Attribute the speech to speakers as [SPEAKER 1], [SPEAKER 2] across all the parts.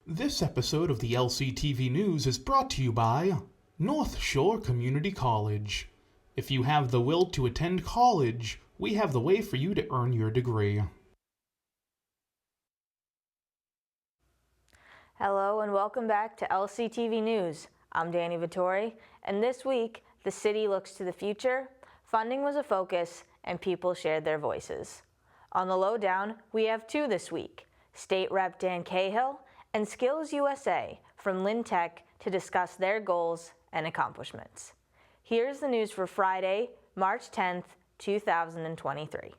[SPEAKER 1] This episode of the LCTV News is brought to you by North Shore Community College. If you have the will to attend college, we have the way for you to earn your degree.
[SPEAKER 2] Hello and welcome back to LCTV News. I'm Danny Vittori, and this week, the city looks to the future, funding was a focus, and people shared their voices. On the Lowdown, we have two this week, State Rep Dan Cahill and SkillsUSA from Lynn Tech to discuss their goals and accomplishments. Here's the news for Friday, March 10th, 2023.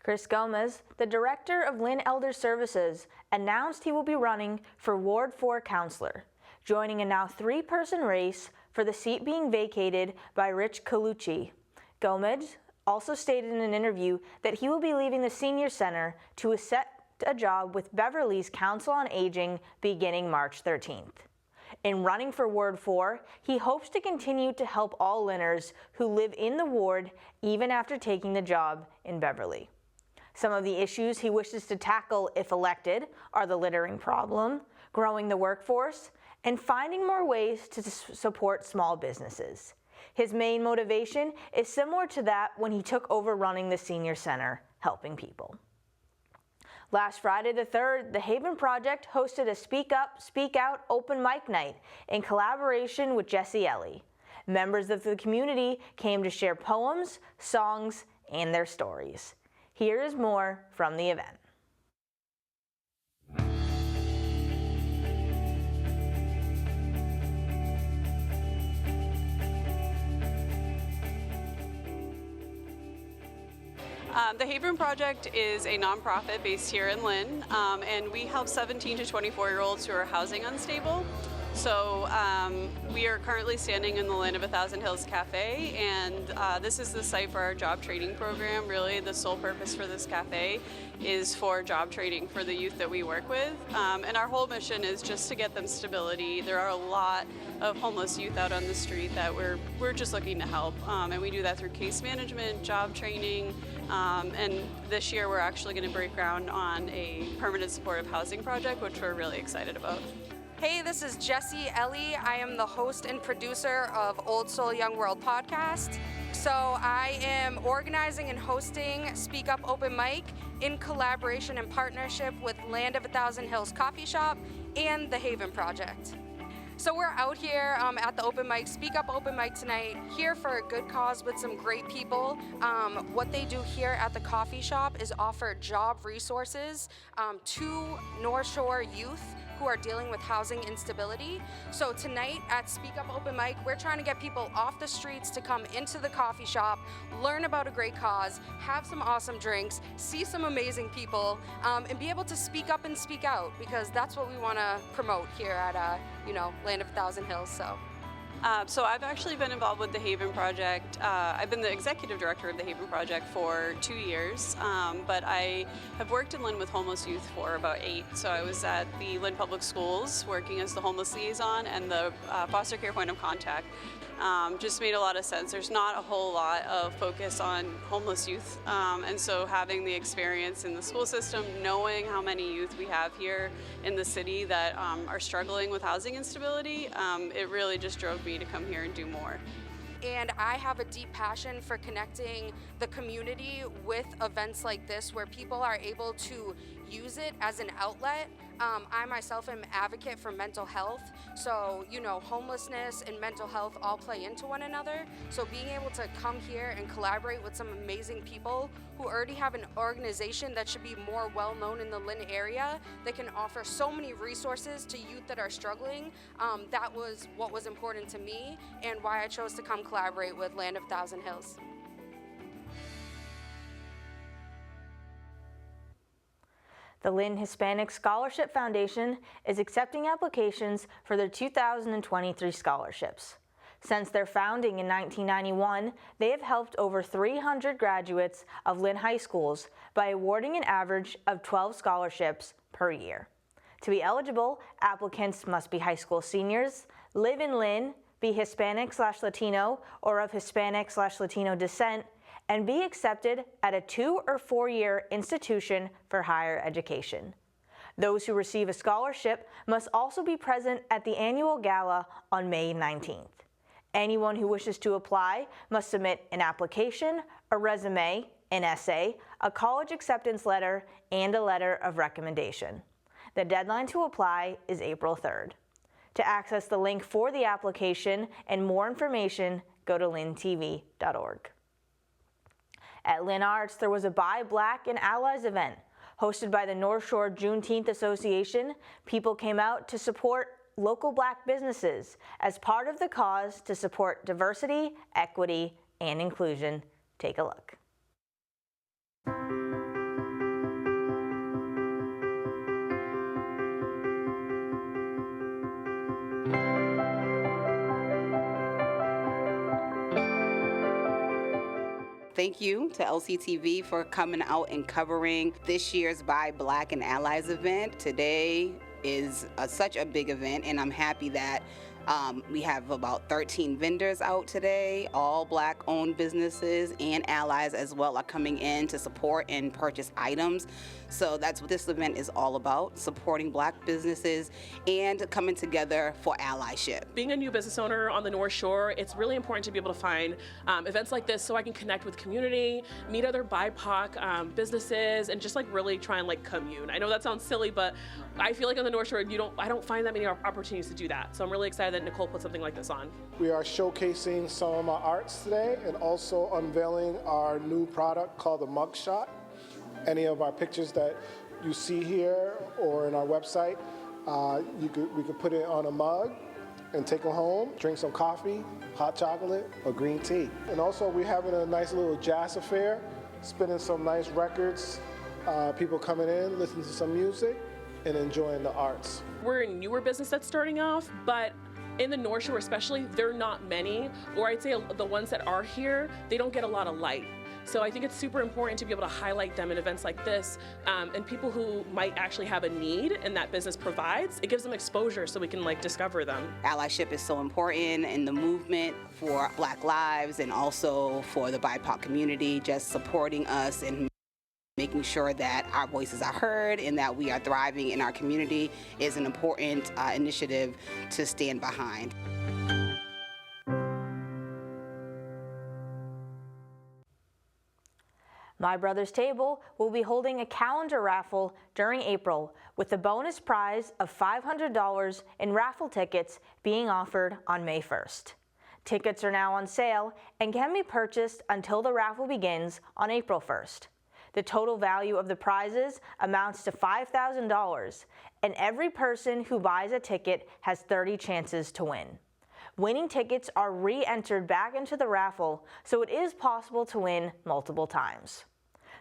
[SPEAKER 2] Chris Gomez, the director of Lynn Elder Services, announced he will be running for Ward 4 councillor, joining a now three-person race for the seat being vacated by Rich Colucci. Gomez also stated in an interview that he will be leaving the senior center to accept a job with Beverly's Council on Aging beginning March 13th. In running for Ward 4, he hopes to continue to help all Lynners who live in the ward even after taking the job in Beverly. Some of the issues he wishes to tackle if elected are the littering problem, growing the workforce, and finding more ways to support small businesses. His main motivation is similar to that when he took over running the senior center, helping people. Last Friday the 3rd, the Haven Project hosted a Speak Up, Speak Out open mic night in collaboration with Jesse Ellie. Members of the community came to share poems, songs, and their stories. Here is more from the event.
[SPEAKER 3] The Haven Project is a nonprofit based here in Lynn, and we help 17 to 24-year-olds who are housing unstable. So we are currently standing in the Lynn of 1,000 Hills Cafe, and this is the site for our job training program. Really, the sole purpose for this cafe is for job training for the youth that we work with, and our whole mission is just to get them stability. There are a lot of homeless youth out on the street that we're just looking to help, and we do that through case management, job training, and this year we're actually going to break ground on a permanent supportive housing project, which we're really excited about.
[SPEAKER 4] Hey, this is Jesse Ellie. I am the host and producer of Old Soul Young World podcast. So I am organizing and hosting Speak Up Open Mic in collaboration and partnership with Land of 1,000 Hills Coffee Shop and the Haven Project. So we're out here at the open mic, Speak Up Open Mic tonight, here for a good cause with some great people. What they do here at the coffee shop is offer job resources to North Shore youth who are dealing with housing instability. So tonight at Speak Up Open Mic, we're trying to get people off the streets to come into the coffee shop, learn about a great cause, have some awesome drinks, see some amazing people, and be able to speak up and speak out, because that's what we want to promote here at Land of 1,000 Hills.
[SPEAKER 3] So I've actually been involved with the Haven Project. I've been the executive director of the Haven Project for 2 years, but I have worked in Lynn with homeless youth for about 8. So I was at the Lynn Public Schools working as the homeless liaison and the foster care point of contact. Just made a lot of sense. There's not a whole lot of focus on homeless youth, and so having the experience in the school system, knowing how many youth we have here in the city that are struggling with housing instability, it really just drove me to come here and do more.
[SPEAKER 4] And I have a deep passion for connecting the community with events like this, where people are able to use it as an outlet I myself am an advocate for mental health. So, homelessness and mental health all play into one another. So being able to come here and collaborate with some amazing people who already have an organization that should be more well known in the Lynn area, that can offer so many resources to youth that are struggling, that was what was important to me and why I chose to come collaborate with Land of Thousand Hills.
[SPEAKER 2] The Lynn Hispanic Scholarship Foundation is accepting applications for their 2023 scholarships. Since their founding in 1991, they have helped over 300 graduates of Lynn high schools by awarding an average of 12 scholarships per year. To be eligible, applicants must be high school seniors, live in Lynn, be Hispanic/Latino or of Hispanic/Latino descent, and be accepted at a 2 or 4 year institution for higher education. Those who receive a scholarship must also be present at the annual gala on May 19th. Anyone who wishes to apply must submit an application, a resume, an essay, a college acceptance letter, and a letter of recommendation. The deadline to apply is April 3rd. To access the link for the application and more information, go to lyntv.org. At Lynn Arts, there was a Buy Black and Allies event. Hosted by the North Shore Juneteenth Association, people came out to support local Black businesses as part of the cause to support diversity, equity, and inclusion. Take a look.
[SPEAKER 5] Thank you to LCTV for coming out and covering this year's Buy Black and Allies event. Today is such a big event, and I'm happy that we have about 13 vendors out today. All Black-owned businesses and allies as well are coming in to support and purchase items. So that's what this event is all about, supporting Black businesses and coming together for allyship.
[SPEAKER 6] Being a new business owner on the North Shore, it's really important to be able to find events like this so I can connect with community, meet other BIPOC businesses, and just really try and commune. I know that sounds silly, but I feel like on the North Shore, I don't find that many opportunities to do that. So I'm really excited that Nicole put something like this on.
[SPEAKER 7] We are showcasing some of our arts today and also unveiling our new product called the Mugshot. Any of our pictures that you see here or in our website, we could put it on a mug and take them home, drink some coffee, hot chocolate, or green tea. And also we're having a nice little jazz affair, spinning some nice records, people coming in, listening to some music, and enjoying the arts.
[SPEAKER 6] We're a newer business that's starting off, but in the North Shore especially, there are not many, or I'd say the ones that are here, they don't get a lot of light. So I think it's super important to be able to highlight them in events like this, and people who might actually have a need and that business provides, it gives them exposure so we can discover them.
[SPEAKER 5] Allyship is so important in the movement for Black lives and also for the BIPOC community, just supporting us and making sure that our voices are heard and that we are thriving in our community is an important initiative to stand behind.
[SPEAKER 2] My Brother's Table will be holding a calendar raffle during April with the bonus prize of $500 in raffle tickets being offered on May 1st. Tickets are now on sale and can be purchased until the raffle begins on April 1st. The total value of the prizes amounts to $5,000, and every person who buys a ticket has 30 chances to win. Winning tickets are re-entered back into the raffle, so it is possible to win multiple times.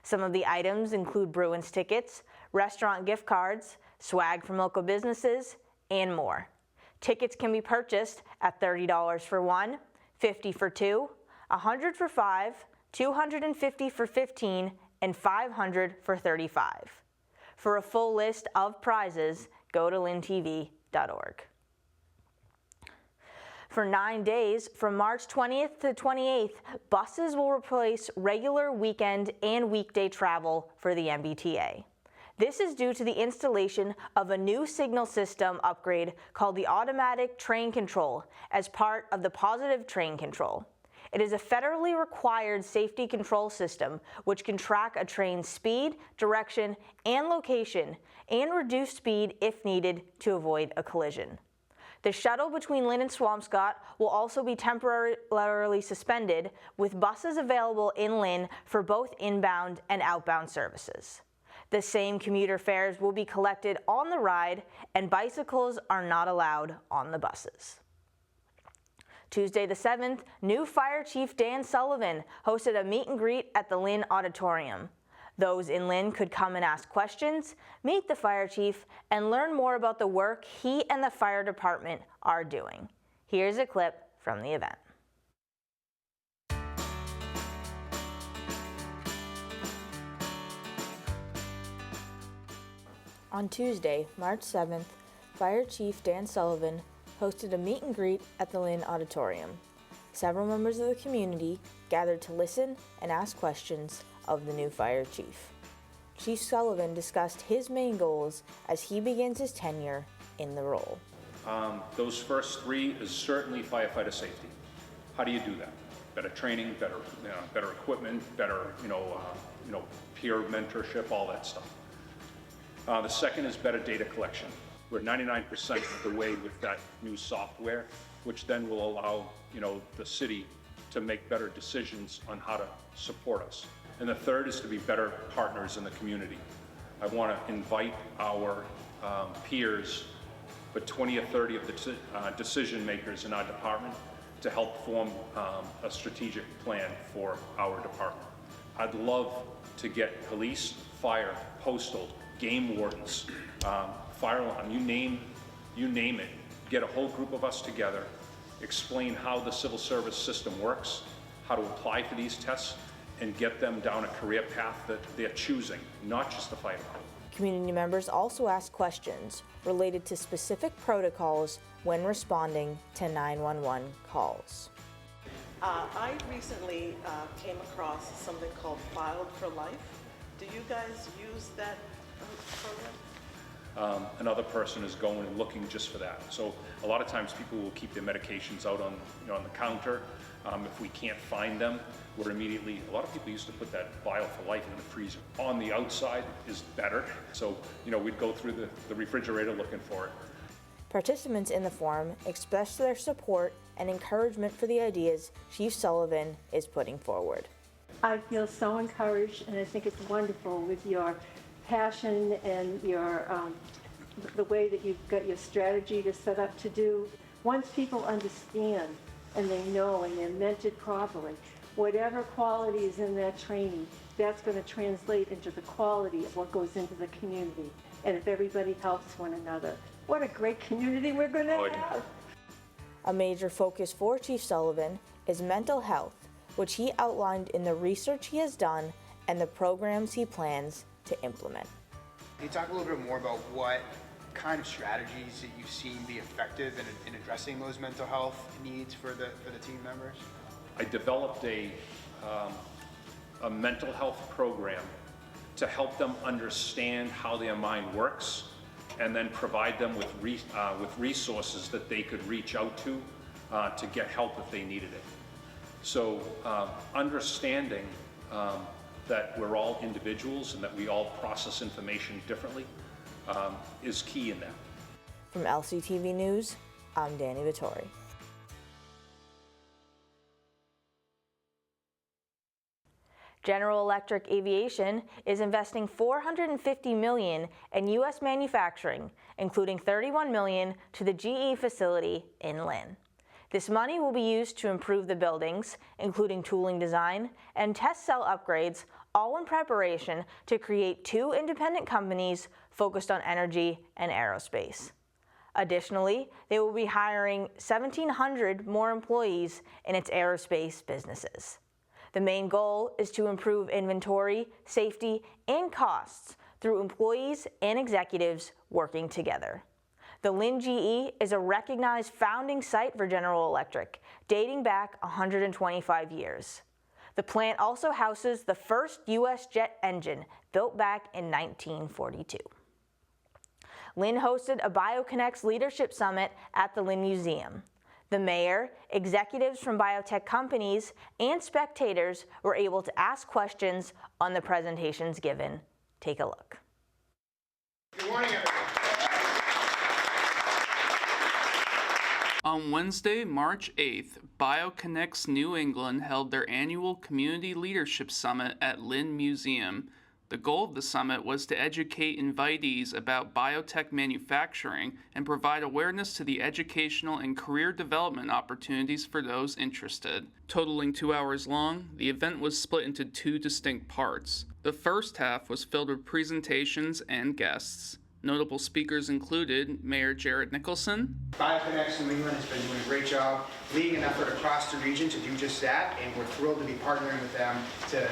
[SPEAKER 2] Some of the items include Bruins tickets, restaurant gift cards, swag from local businesses, and more. Tickets can be purchased at $30 for one, $50 for two, $100 for five, $250 for 15, and $500 for 35. For a full list of prizes, go to lyntv.org. For 9 days, from March 20th to 28th, buses will replace regular weekend and weekday travel for the MBTA. This is due to the installation of a new signal system upgrade called the Automatic Train Control as part of the Positive Train Control. It is a federally required safety control system which can track a train's speed, direction, and location, and reduce speed if needed to avoid a collision. The shuttle between Lynn and Swampscott will also be temporarily suspended, with buses available in Lynn for both inbound and outbound services. The same commuter fares will be collected on the ride, and bicycles are not allowed on the buses. Tuesday the 7th, new Fire Chief Dan Sullivan hosted a meet and greet at the Lynn Auditorium. Those in Lynn could come and ask questions, meet the fire chief, and learn more about the work he and the fire department are doing. Here's a clip from the event. On Tuesday, March 7th, Fire Chief Dan Sullivan hosted a meet and greet at the Lynn Auditorium. Several members of the community gathered to listen and ask questions of the new fire chief. Chief Sullivan discussed his main goals as he begins his tenure in the role.
[SPEAKER 8] Those first three is certainly firefighter safety. How do you do that? Better training, better equipment, better peer mentorship, all that stuff. The second is better data collection. We're 99% of the way with that new software, which then will allow the city to make better decisions on how to support us. And the third is to be better partners in the community. I want to invite our peers, but 20 or 30 of the decision makers in our department to help form a strategic plan for our department. I'd love to get police, fire, postal, game wardens, fire alarm, you name it. Get a whole group of us together, explain how the civil service system works, how to apply for these tests, and get them down a career path that they're choosing, not just the fire department.
[SPEAKER 2] Community members also asked questions related to specific protocols when responding to 911 calls.
[SPEAKER 9] I recently came across something called Filed for Life. Do you guys use that program?
[SPEAKER 8] Another person is going and looking just for that. So a lot of times people will keep their medications out on the counter. If we can't find them, we're immediately, a lot of people used to put that vial for life in the freezer. On the outside is better. So, we'd go through the refrigerator looking for it.
[SPEAKER 2] Participants in the forum expressed their support and encouragement for the ideas Chief Sullivan is putting forward.
[SPEAKER 10] I feel so encouraged, and I think it's wonderful with your passion and your the way that you've got your strategy to set up to do. Once people understand and they know and they're mentored properly, whatever quality is in that training, that's going to translate into the quality of what goes into the community. And if everybody helps one another, what a great community we're going to have.
[SPEAKER 2] A major focus for Chief Sullivan is mental health, which he outlined in the research he has done and the programs he plans to implement.
[SPEAKER 11] Can you talk a little bit more about what kind of strategies that you've seen be effective in addressing those mental health needs for the team members?
[SPEAKER 8] I developed a mental health program to help them understand how their mind works, and then provide them with resources that they could reach out to get help if they needed it. So understanding that we're all individuals and that we all process information differently is key in that.
[SPEAKER 2] From LCTV News, I'm Danny Vittori. General Electric Aviation is investing $450 million in U.S. manufacturing, including $31 million to the GE facility in Lynn. This money will be used to improve the buildings, including tooling design and test cell upgrades, all in preparation to create two independent companies focused on energy and aerospace. Additionally, they will be hiring 1,700 more employees in its aerospace businesses. The main goal is to improve inventory, safety, and costs through employees and executives working together. The Lynn GE is a recognized founding site for General Electric, dating back 125 years. The plant also houses the first U.S. jet engine, built back in 1942. Lynn hosted a BioConnects Leadership Summit at the Lynn Museum. The mayor, executives from biotech companies, and spectators were able to ask questions on the presentations given. Take a look.
[SPEAKER 11] Good morning, everyone.
[SPEAKER 12] On Wednesday, March 8th, BioConnects New England held their annual Community Leadership Summit at Lynn Museum. The goal of the summit was to educate invitees about biotech manufacturing and provide awareness to the educational and career development opportunities for those interested. Totaling 2 hours long, the event was split into two distinct parts. The first half was filled with presentations and guests. Notable speakers included Mayor Jared Nicholson.
[SPEAKER 11] BioConnects New England has been doing a great job leading an effort across the region to do just that, and we're thrilled to be partnering with them to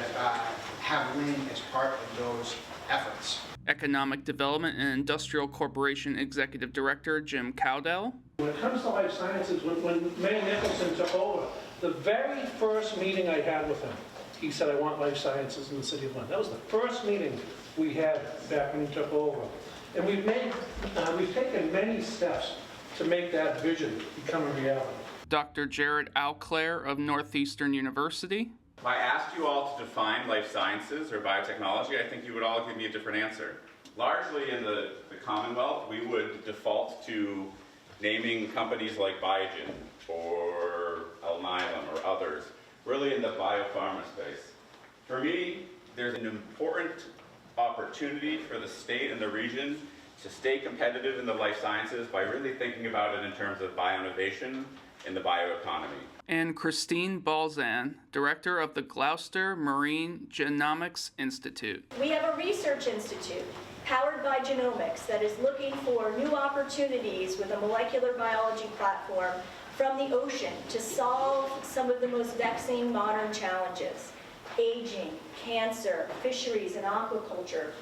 [SPEAKER 11] have Lynn as part of those efforts.
[SPEAKER 12] Economic Development and Industrial Corporation Executive Director Jim Cowdell.
[SPEAKER 13] When it comes to life sciences, when Mayor Nicholson took over, the very first meeting I had with him, he said, I want life sciences in the city of Lynn. That was the first meeting we had back when he took over. And we've taken many steps to make that vision become a reality.
[SPEAKER 12] Dr. Jared Auclair of Northeastern University.
[SPEAKER 14] If I asked you all to define life sciences or biotechnology, I think you would all give me a different answer. Largely in the Commonwealth, we would default to naming companies like Biogen or Alnylam or others, really in the biopharma space. For me, there's an important opportunity for the state and the region to stay competitive in the life sciences by really thinking about it in terms of bioinnovation in the bioeconomy.
[SPEAKER 12] And Christine Balzan, Director of the Gloucester Marine Genomics Institute.
[SPEAKER 15] We have a research institute powered by genomics that is looking for new opportunities with a molecular biology platform from the ocean to solve some of the most vexing modern challenges. Aging, cancer, fisheries and aquaculture,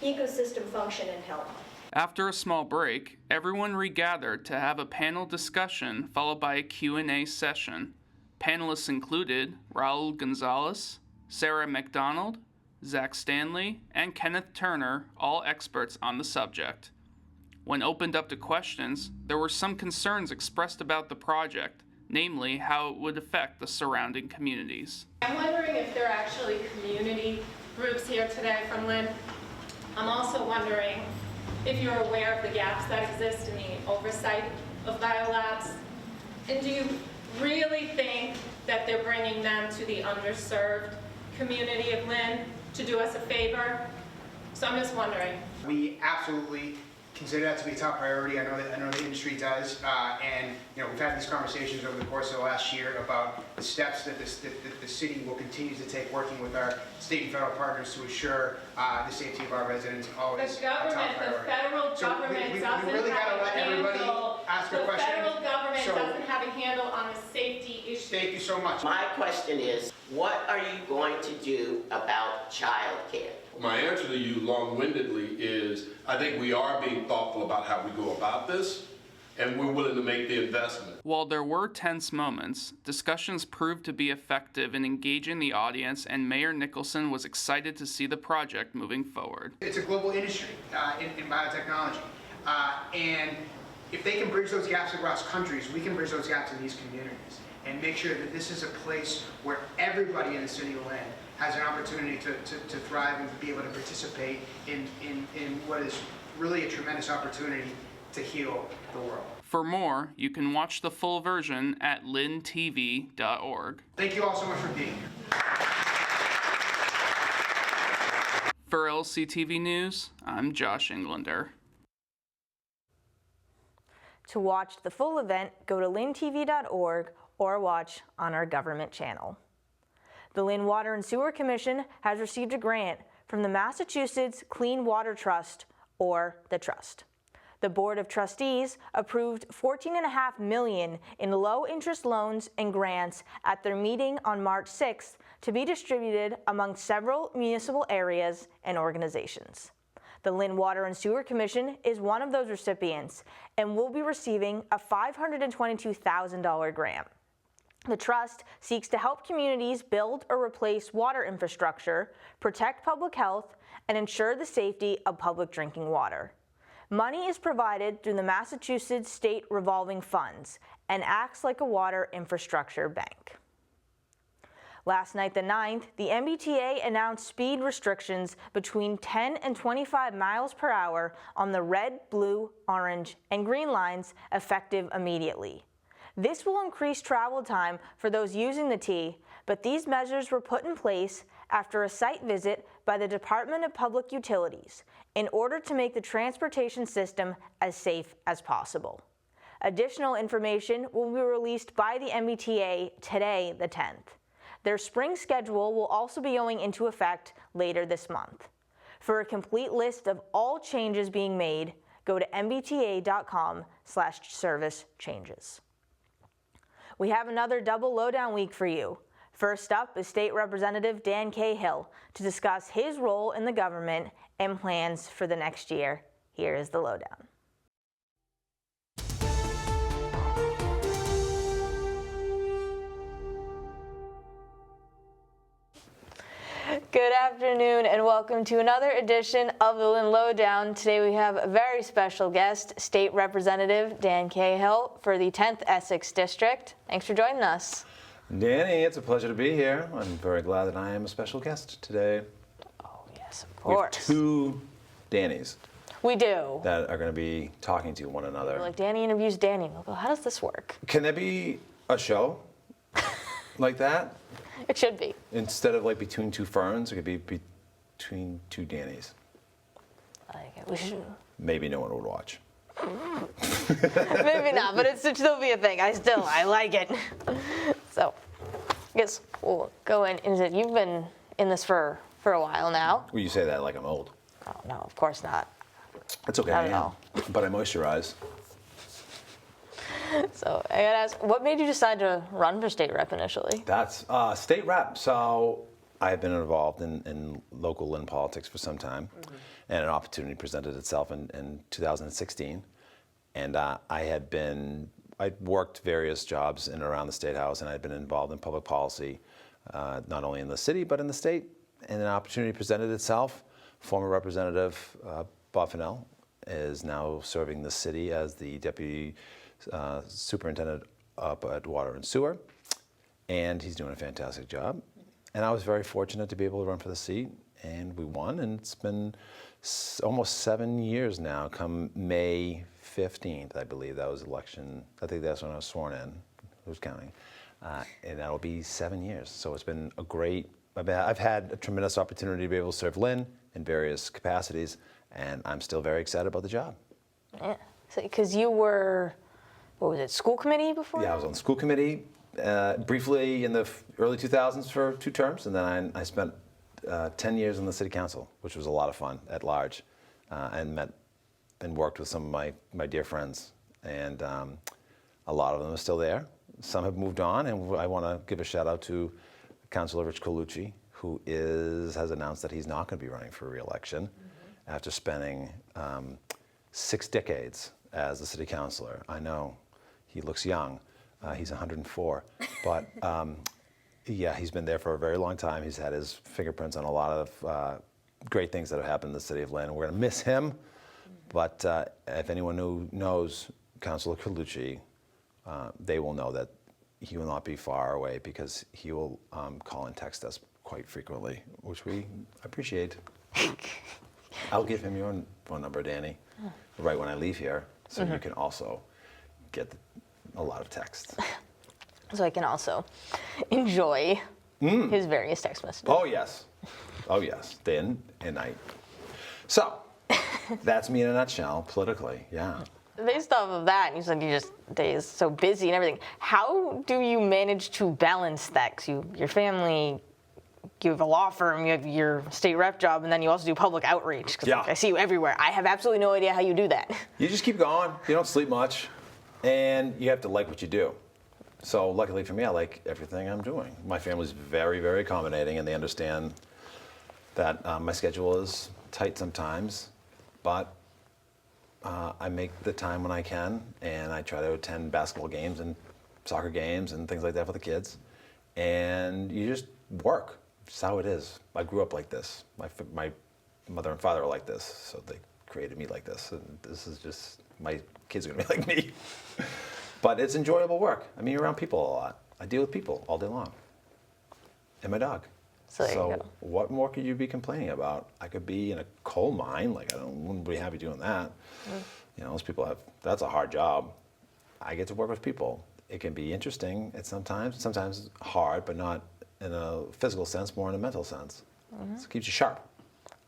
[SPEAKER 15] ecosystem function and health.
[SPEAKER 12] After a small break, everyone regathered to have a panel discussion followed by a Q&A session. Panelists included Raul Gonzalez, Sarah McDonald, Zach Stanley, and Kenneth Turner, all experts on the subject. When opened up to questions, there were some concerns expressed about the project, namely how it would affect the surrounding communities.
[SPEAKER 16] I'm wondering if there are actually community groups here today from Lynn. I'm also wondering if you're aware of the gaps that exist in the oversight of biolabs. And do you really think that they're bringing them to the underserved community of Lynn to do us a favor? So I'm just wondering.
[SPEAKER 11] We absolutely consider that to be a top priority. I know the industry does, and we've had these conversations over the course of the last year about the steps that the city will continue to take, working with our state and federal partners to ensure the safety of our residents always
[SPEAKER 16] the government, the federal government doesn't
[SPEAKER 11] really
[SPEAKER 16] have
[SPEAKER 11] let
[SPEAKER 16] a
[SPEAKER 11] everybody
[SPEAKER 16] handle.
[SPEAKER 11] ask a question.
[SPEAKER 16] The federal government doesn't have a handle on the safety issue.
[SPEAKER 11] Thank you so much.
[SPEAKER 17] My question is, what are you going to do about child care?
[SPEAKER 18] My answer to you long-windedly is, I think we are being thoughtful about how we go about this, and we're willing to make the investment.
[SPEAKER 12] While there were tense moments, discussions proved to be effective in engaging the audience, and Mayor Nicholson was excited to see the project moving forward.
[SPEAKER 11] It's a global industry in biotechnology, and if they can bridge those gaps across countries, we can bridge those gaps in these communities and make sure that this is a place where everybody in the city of Lynn has an opportunity to thrive and be able to participate in what is really a tremendous opportunity to heal the world.
[SPEAKER 12] For more, you can watch the full version at lyntv.org.
[SPEAKER 11] Thank you all so much for being here.
[SPEAKER 12] For LCTV News, I'm Josh Englander.
[SPEAKER 2] To watch the full event, go to lyntv.org or watch on our government channel. The Lynn Water and Sewer Commission has received a grant from the Massachusetts Clean Water Trust, or the Trust. The Board of Trustees approved $14.5 million in low-interest loans and grants at their meeting on March 6th to be distributed among several municipal areas and organizations. The Lynn Water and Sewer Commission is one of those recipients and will be receiving a $522,000 grant. The Trust seeks to help communities build or replace water infrastructure, protect public health, and ensure the safety of public drinking water. Money is provided through the Massachusetts State Revolving Funds and acts like a water infrastructure bank. Last night, the 9th, the MBTA announced speed restrictions between 10 and 25 miles per hour on the red, blue, orange, and green lines effective immediately. This will increase travel time for those using the T, but these measures were put in place after a site visit by the Department of Public Utilities in order to make the transportation system as safe as possible. Additional information will be released by the MBTA today, the 10th. Their spring schedule will also be going into effect later this month. For a complete list of all changes being made, go to mbta.com/service changes. We have another double lowdown week for you. First up is State Representative Dan Cahill to discuss his role in the government and plans for the next year. Here is the lowdown. Good afternoon and welcome to another edition of the Lynn Lowdown. Today we have a very special guest, State Representative Dan Cahill for the 10th Essex District. Thanks for joining us.
[SPEAKER 19] Danny, it's a pleasure to be here. I'm very glad that I am a special guest today.
[SPEAKER 2] Oh yes, of course.
[SPEAKER 19] We have two Dannys.
[SPEAKER 2] We do.
[SPEAKER 19] That are going to be talking to one another.
[SPEAKER 2] We're like, Danny interviews Danny. We'll go, how does this work?
[SPEAKER 19] Can there be a show like that?
[SPEAKER 2] It should be.
[SPEAKER 19] Instead of like between two ferns, it could be between two Dannys.
[SPEAKER 2] I like it. We should.
[SPEAKER 19] Maybe no one would watch.
[SPEAKER 2] Maybe not, but it should still be a thing. I like it. So, I guess we'll go in. You've been in this for a while now.
[SPEAKER 19] Well, you say that like I'm old.
[SPEAKER 2] Oh no, of course not.
[SPEAKER 19] That's okay.
[SPEAKER 2] Not at all.
[SPEAKER 19] But I moisturize.
[SPEAKER 2] So I gotta ask, what made you decide to run for state rep initially?
[SPEAKER 19] That's state rep. So I've been involved in local Lynn politics for some time, and an opportunity presented itself in 2016. And I'd worked various jobs in and around the State House, and I'd been involved in public policy, not only in the city, but in the state. And an opportunity presented itself. Former Representative Bob Fennell is now serving the city as the Deputy Superintendent up at Water and Sewer, and he's doing a fantastic job. And I was very fortunate to be able to run for the seat, and we won, and it's been almost 7 years now. Come May 15th, I believe that was election. I think that's when I was sworn in. Who's counting? And that'll be 7 years. So it's been a great. I've had a tremendous opportunity to be able to serve Lynn in various capacities, and I'm still very excited about the job.
[SPEAKER 2] Yeah, because you were. What was it, school committee before?
[SPEAKER 19] Yeah, I was on the school committee briefly in the early 2000s for 2 terms, and then I spent 10 years in the city council, which was a lot of fun at large, and met and worked with some of my dear friends, and a lot of them are still there. Some have moved on, and I want to give a shout out to Councilor Rich Colucci, who has announced that he's not going to be running for re-election after spending 6 decades as a city councilor. I know. He looks young. He's 104. But yeah, he's been there for a very long time. He's had his fingerprints on a lot of great things that have happened in the city of Lynn. We're going to miss him. But if anyone who knows Councilor Colucci, they will know that he will not be far away because he will call and text us quite frequently, which we appreciate. I'll give him your phone number, Danny, right when I leave here, so you can also get a lot of texts.
[SPEAKER 2] So I can also enjoy his various text messages.
[SPEAKER 19] Oh, yes. Oh, yes. Day and night. So, that's me in a nutshell, politically, yeah.
[SPEAKER 2] Based off of that, you said day is so busy and everything. How do you manage to balance that? 'Cause your family, you have a law firm, you have your state rep job, and then you also do public outreach. 'Cause I see you everywhere. I have absolutely no idea how you do that.
[SPEAKER 19] You just keep going. You don't sleep much. And you have to like what you do. So luckily for me, I like everything I'm doing. My family's very, very accommodating, and they understand that my schedule is tight sometimes, but I make the time when I can, and I try to attend basketball games and soccer games and things like that for the kids. And you just work. It's how it is. I grew up like this. My mother and father are like this, so they created me like this, and this is just, my kids are gonna be like me. But it's enjoyable work. I mean, you're around people a lot. I deal with people all day long. And my dog.
[SPEAKER 2] So there you go.
[SPEAKER 19] What more could you be complaining about? I could be in a coal mine, like wouldn't be happy doing that. You know, those people that's a hard job. I get to work with people. It can be interesting at sometimes hard, but not in a physical sense, more in a mental sense. So it keeps you sharp.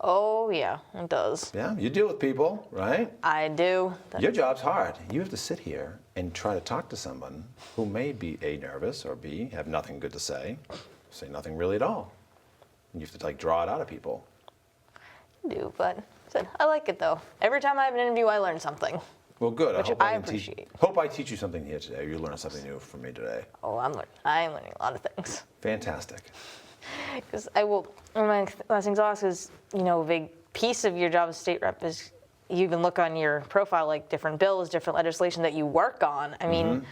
[SPEAKER 2] Oh, yeah, it does.
[SPEAKER 19] Yeah, you deal with people, right?
[SPEAKER 2] I do.
[SPEAKER 19] Your job's hard. You have to sit here and try to talk to someone who may be A, nervous, or B, have nothing good to say nothing really at all. And you have to like draw it out of people.
[SPEAKER 2] I do, but I like it though. Every time I have an interview, I learn something.
[SPEAKER 19] Well, good.
[SPEAKER 2] Which I appreciate.
[SPEAKER 19] Hope I teach you something here today. You learn something new from me today.
[SPEAKER 2] Oh, I'm learning a lot of things.
[SPEAKER 19] Fantastic.
[SPEAKER 2] Because one of my last things I'll ask is, you know, a big piece of your job as state rep is you even look on your profile, like different bills, different legislation that you work on. I mean,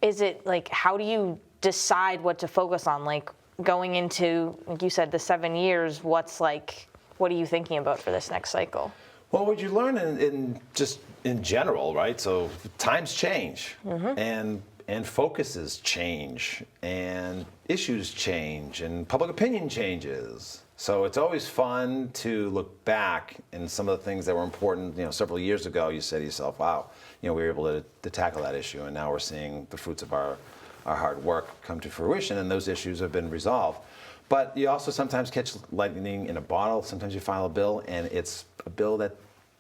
[SPEAKER 2] is it like, how do you decide what to focus on? Like going into, like you said, the 7 years, what are you thinking about for this next cycle?
[SPEAKER 19] Well, what you learn in general, right? So times change, and focuses change, and issues change, and public opinion changes. So it's always fun to look back and some of the things that were important, you know, several years ago. You say to yourself, "Wow, you know, we were able to tackle that issue, and now we're seeing the fruits of our hard work come to fruition, and those issues have been resolved." But you also sometimes catch lightning in a bottle. Sometimes you file a bill, and it's a bill that,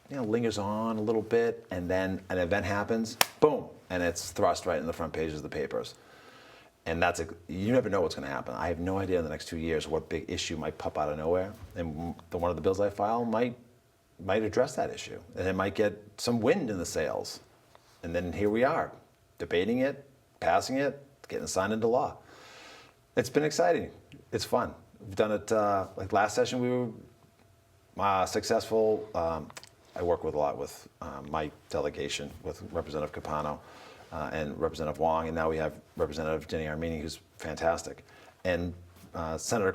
[SPEAKER 19] you know, lingers on a little bit, and then an event happens, boom, and it's thrust right in the front pages of the papers. And you never know what's going to happen. I have no idea in the next 2 years what big issue might pop out of nowhere, and one of the bills I file might address that issue, and it might get some wind in the sails. And then here we are, debating it, passing it, getting it signed into law. It's been exciting. It's fun. We've done it, like last session we were successful. I work a lot with my delegation, with Representative Capano and Representative Wong, and now we have Representative Jenny Armini, who's fantastic. And Senator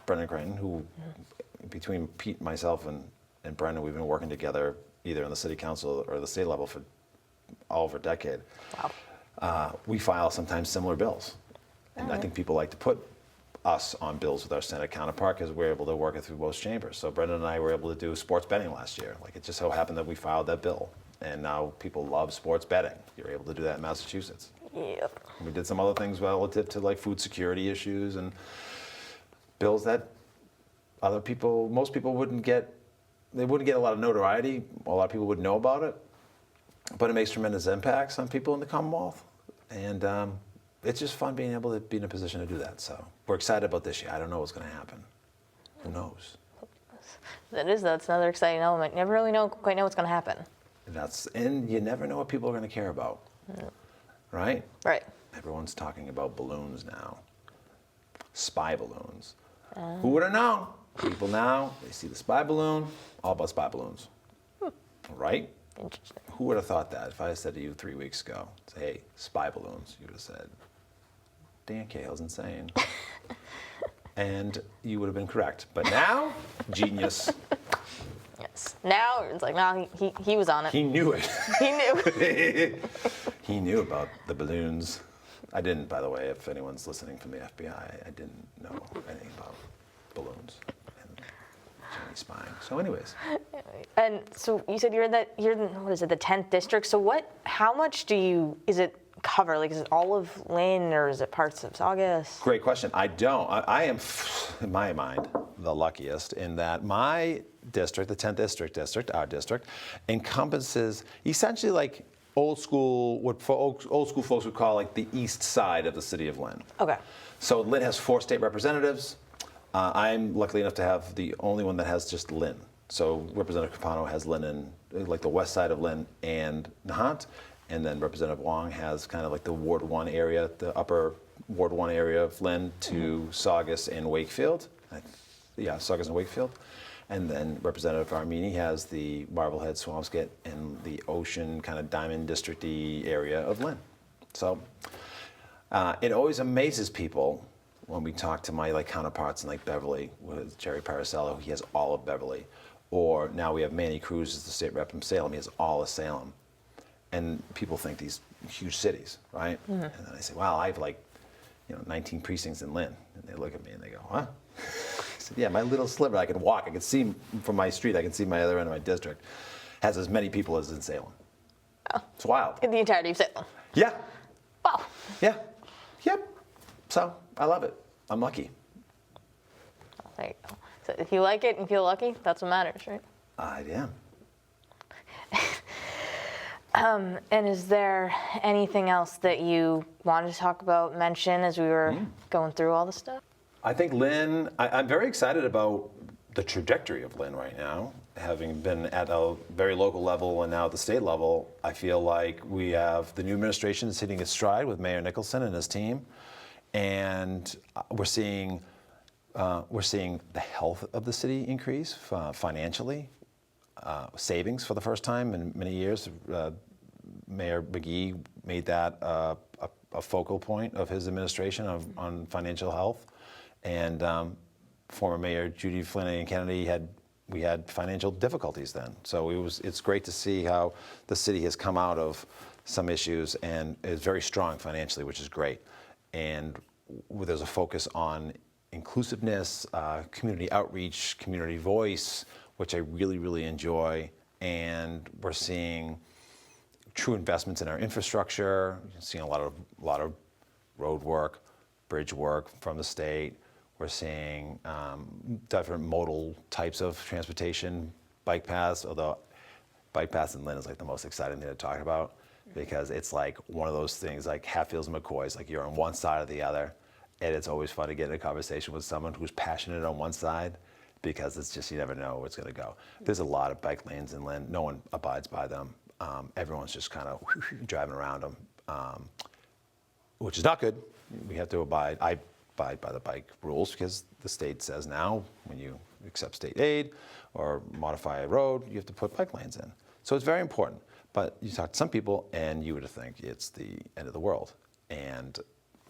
[SPEAKER 19] Brendan Creighton, who between Pete, myself, and Brendan, we've been working together either in the city council or the state level for over a decade. Wow. We file sometimes similar bills. And I think people like to put us on bills with our Senate counterpart because we're able to work it through both chambers. So Brendan and I were able to do sports betting last year. Like, it just so happened that we filed that bill, and now people love sports betting. You're able to do that in Massachusetts.
[SPEAKER 2] Yep.
[SPEAKER 19] We did some other things relative to like food security issues and bills that most people wouldn't get. They wouldn't get a lot of notoriety. A lot of people wouldn't know about it, but it makes tremendous impacts on people in the Commonwealth, and it's just fun being able to be in a position to do that. So we're excited about this year. I don't know what's going to happen. Who knows?
[SPEAKER 2] That's another exciting element. You never really quite know what's going to happen.
[SPEAKER 19] And you never know what people are going to care about. Right?
[SPEAKER 2] Right.
[SPEAKER 19] Everyone's talking about balloons now. Spy balloons. Who would have known? People now, they see the spy balloon, all about spy balloons. Right?
[SPEAKER 2] Interesting.
[SPEAKER 19] Who would have thought that? If I had said to you 3 weeks ago, say, hey, spy balloons, you would have said, Dan Cahill's insane. And you would have been correct. But now, genius.
[SPEAKER 2] Yes. Now it's like, no, he was on it.
[SPEAKER 19] He knew it.
[SPEAKER 2] He knew.
[SPEAKER 19] He knew about the balloons. I didn't, by the way, if anyone's listening from the FBI, I didn't know anything about balloons and Chinese spying. So anyways.
[SPEAKER 2] And so you said you're in what is it, the 10th district? So how much is it cover? Like, is it all of Lynn, or is it parts of Saugus?
[SPEAKER 19] Great question. I am, in my mind, the luckiest in that my district, the 10th district, our district, encompasses essentially like old school folks would call like the east side of the city of Lynn.
[SPEAKER 2] Okay.
[SPEAKER 19] So Lynn has 4 state representatives. I'm lucky enough to have the only one that has just Lynn. So Representative Capano has Lynn in like the west side of Lynn and Nahant. And then Representative Wong has kind of like the Ward 1 area, the upper Ward 1 area of Lynn to Saugus and Wakefield. Saugus and Wakefield. And then Representative Armini has the Marblehead, Swampscott, and the Ocean kind of Diamond District-y area of Lynn. So it always amazes people when we talk to my like counterparts in like Beverly with Jerry Paracello. He has all of Beverly. Or now we have Manny Cruz as the state rep from Salem. He has all of Salem. And people think these huge cities, right? And then I say, wow, I have 19 precincts in Lynn. And they look at me and they go, huh? I said, yeah, my little sliver, I can walk. I can see from my street, I can see my other end of my district, has as many people as in Salem.
[SPEAKER 2] Oh.
[SPEAKER 19] It's wild.
[SPEAKER 2] In the entirety of Salem.
[SPEAKER 19] Yeah.
[SPEAKER 2] Wow.
[SPEAKER 19] Yeah. Yep. So I love it. I'm lucky.
[SPEAKER 2] There you go. So if you like it and feel lucky, that's what matters, right?
[SPEAKER 19] I am.
[SPEAKER 2] And is there anything else that you wanted to talk about, mention as we were going through all the stuff?
[SPEAKER 19] I think Lynn, I'm very excited about the trajectory of Lynn right now. Having been at a very local level and now at the state level, I feel like we have the new administration is hitting its stride with Mayor Nicholson and his team. And we're seeing the health of the city increase financially. Savings for the first time in many years. Mayor McGee made that a focal point of his administration on financial health, and former Mayor Judy Flanagan Kennedy we had financial difficulties then. So it's great to see how the city has come out of some issues and is very strong financially, which is great. And there's a focus on inclusiveness, community outreach, community voice, which I really, really enjoy. And we're seeing true investments in our infrastructure. You're seeing a lot of road work, bridge work from the state. We're seeing different modal types of transportation, bike paths, although bike paths in Lynn is like the most exciting thing to talk about because it's like one of those things like Hatfields and McCoys, like you're on one side or the other. And it's always fun to get in a conversation with someone who's passionate on one side because it's just, you never know where it's going to go. There's a lot of bike lanes in Lynn. No one abides by them. Everyone's just kind of driving around them, which is not good. We have to abide. I abide by the bike rules because the state says now when you accept state aid or modify a road, you have to put bike lanes in. So it's very important. But you talk to some people and you would think it's the end of the world. And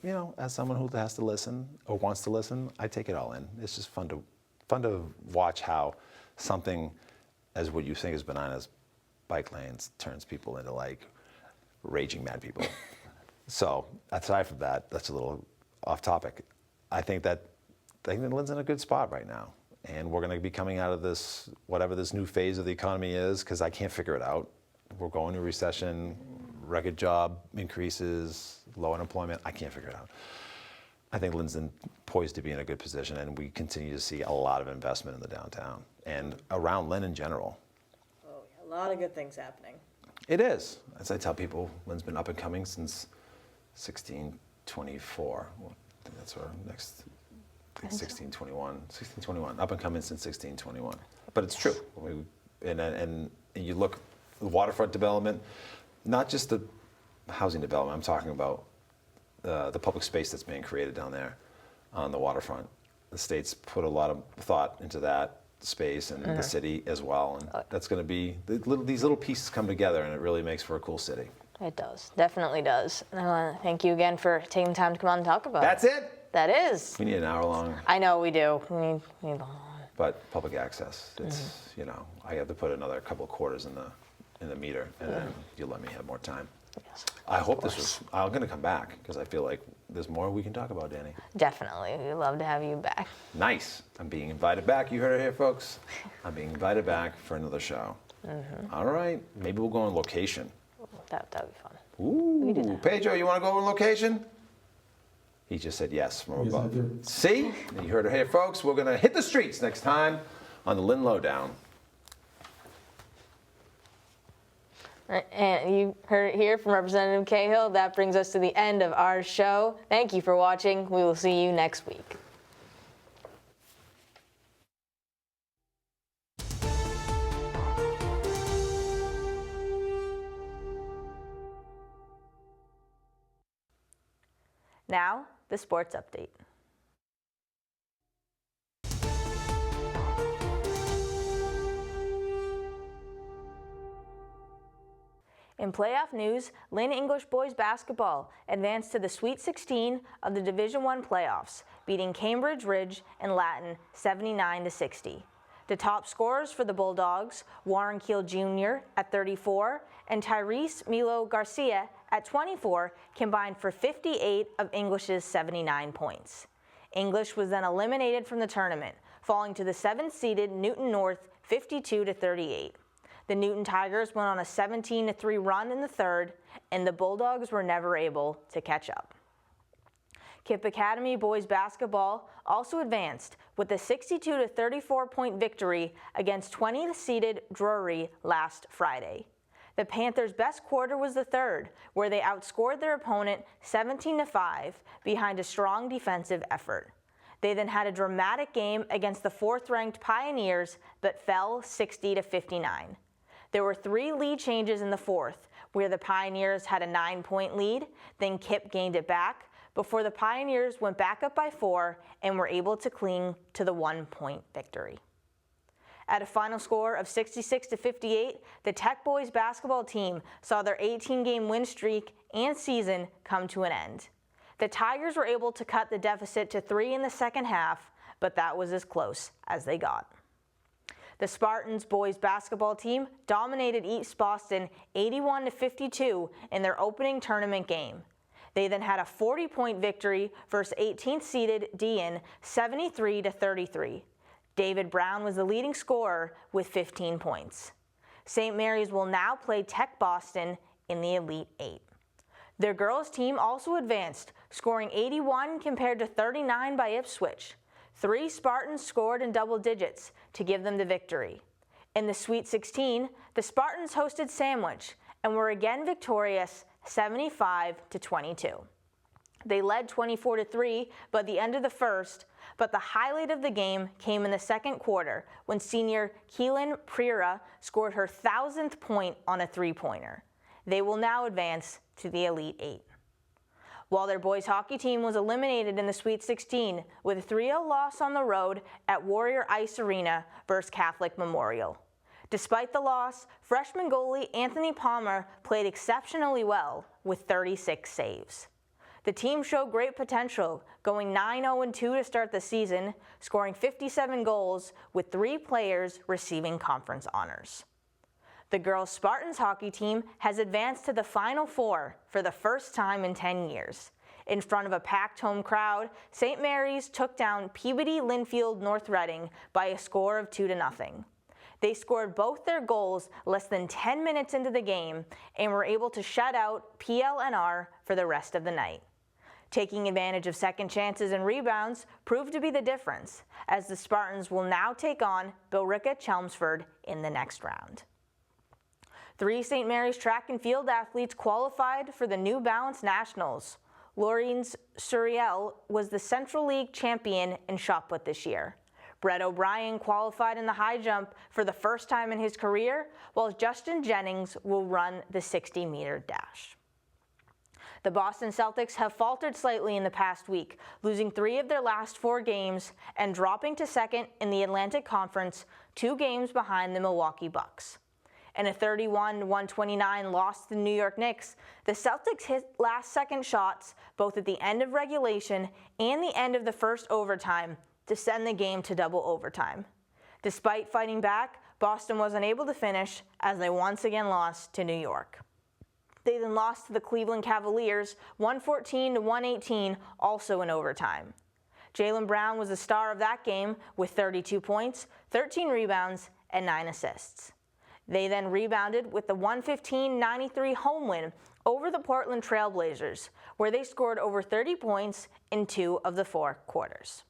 [SPEAKER 19] you know, as someone who has to listen or wants to listen, I take it all in. It's just fun to watch how something as what you think is benign as bike lanes turns people into like raging mad people. So aside from that, that's a little off topic. I think that Lynn's in a good spot right now. And we're going to be coming out of this, whatever this new phase of the economy is, because I can't figure it out. We're going to recession, record job increases, low unemployment. I can't figure it out. I think Lynn's poised to be in a good position, and we continue to see a lot of investment in the downtown and around Lynn in general.
[SPEAKER 2] Oh, yeah, a lot of good things happening.
[SPEAKER 19] It is. As I tell people, Lynn's been up and coming since 1624. Well, I think that's our next, 1621, up and coming since 1621. But it's true. And you look, the waterfront development, not just the housing development, I'm talking about the public space that's being created down there on the waterfront. The state's put a lot of thought into that space and the city as well. And that's going to be, these little pieces come together and it really makes for a cool city.
[SPEAKER 2] It does, definitely does. And I want to thank you again for taking the time to come on and talk about
[SPEAKER 19] That's it?
[SPEAKER 2] That is.
[SPEAKER 19] We need an hour long.
[SPEAKER 2] I know we do. We need long.
[SPEAKER 19] But public access, it's, you know, I have to put another couple of quarters in the meter and then you let me have more time.
[SPEAKER 2] Yes,
[SPEAKER 19] I hope I'm going to come back because I feel like there's more we can talk about, Danny.
[SPEAKER 2] Definitely. We'd love to have you back.
[SPEAKER 19] Nice. I'm being invited back. You heard it here, folks. I'm being invited back for another show. All right. Maybe we'll go on location.
[SPEAKER 2] That would be fun.
[SPEAKER 19] Ooh. Pedro, you want to go on location? He just said yes from above. See? You heard it here, folks. We're going to hit the streets next time on the Lynn Lowdown.
[SPEAKER 2] And you heard it here from Representative Cahill. That brings us to the end of our show. Thank you for watching. We will see you next week. Now, the sports update. In playoff news, Lynn English boys basketball advanced to the Sweet 16 of the Division I playoffs, beating Cambridge Ridge and Latin 79-60. The top scorers for the Bulldogs, Warren Keel Jr. at 34 and Tyrese Milo Garcia at 24, combined for 58 of English's 79 points. English was then eliminated from the tournament, falling to the 7th-seeded Newton North 52-38. The Newton Tigers went on a 17-3 run in the third, and the Bulldogs were never able to catch up. Kip Academy boys basketball also advanced with a 62-34 point victory against 20th-seeded Drury last Friday. The Panthers' best quarter was the third, where they outscored their opponent 17-5 behind a strong defensive effort. They then had a dramatic game against the 4th-ranked Pioneers, but fell 60-59. There were 3 lead changes in the fourth, where the Pioneers had a 9-point lead, then Kip gained it back, before the Pioneers went back up by 4 and were able to cling to the 1-point victory. At a final score of 66-58, the Tech boys basketball team saw their 18-game win streak and season come to an end. The Tigers were able to cut the deficit to 3 in the second half, but that was as close as they got. The Spartans boys basketball team dominated East Boston 81-52 in their opening tournament game. They then had a 40-point victory versus 18th-seeded Dean 73-33. David Brown was the leading scorer with 15 points. St. Mary's will now play Tech Boston in the Elite 8. Their girls team also advanced, scoring 81 compared to 39 by Ipswich. 3 Spartans scored in double digits to give them the victory. In the Sweet 16, the Spartans hosted Sandwich and were again victorious 75-22. They led 24-3 by the end of the first, but the highlight of the game came in the second quarter when senior Keelan Prira scored her 1,000th point on a three-pointer. They will now advance to the Elite 8. While their boys hockey team was eliminated in the Sweet 16 with a 3-0 loss on the road at Warrior Ice Arena versus Catholic Memorial. Despite the loss, freshman goalie Anthony Palmer played exceptionally well with 36 saves. The team showed great potential, going 9-0-2 to start the season, scoring 57 goals with 3 players receiving conference honors. The girls' Spartans hockey team has advanced to the Final Four for the first time in 10 years. In front of a packed home crowd, St. Mary's took down Peabody Linfield North Reading by a score of 2-0. They scored both their goals less than 10 minutes into the game and were able to shut out PLNR for the rest of the night. Taking advantage of second chances and rebounds proved to be the difference, as the Spartans will now take on Billerica Chelmsford in the next round. 3 St. Mary's track and field athletes qualified for the New Balance Nationals. Laureen Suriel was the Central League champion in shot put this year. Brett O'Brien qualified in the high jump for the first time in his career, while Justin Jennings will run the 60-meter dash. The Boston Celtics have faltered slightly in the past week, losing 3 of their last 4 games and dropping to second in the Atlantic Conference, 2 games behind the Milwaukee Bucks. In a 31-129 loss to the New York Knicks, the Celtics hit last-second shots both at the end of regulation and the end of the first overtime to send the game to double overtime. Despite fighting back, Boston was unable to finish as they once again lost to New York. They then lost to the Cleveland Cavaliers 114-118, also in overtime. Jaylen Brown was the star of that game with 32 points, 13 rebounds, and 9 assists. They then rebounded with the 115-93 home win over the Portland Trail Blazers, where they scored over 30 points in 2 of the 4 quarters.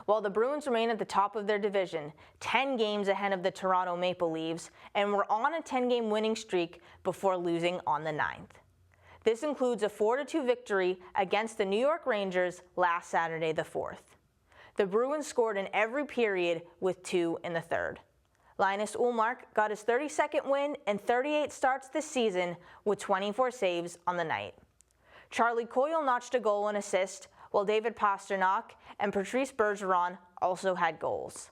[SPEAKER 2] While the Bruins remain at the top of their division, 10 games ahead of the Toronto Maple Leafs, and were on a 10-game winning streak before losing on the 9th. This includes a 4-2 victory against the New York Rangers last Saturday the 4th. The Bruins scored in every period with 2 in the third. Linus Ullmark got his 32nd win and 38 starts this season with 24 saves on the night. Charlie Coyle notched a goal and assist, while David Pasternak and Patrice Bergeron also had goals.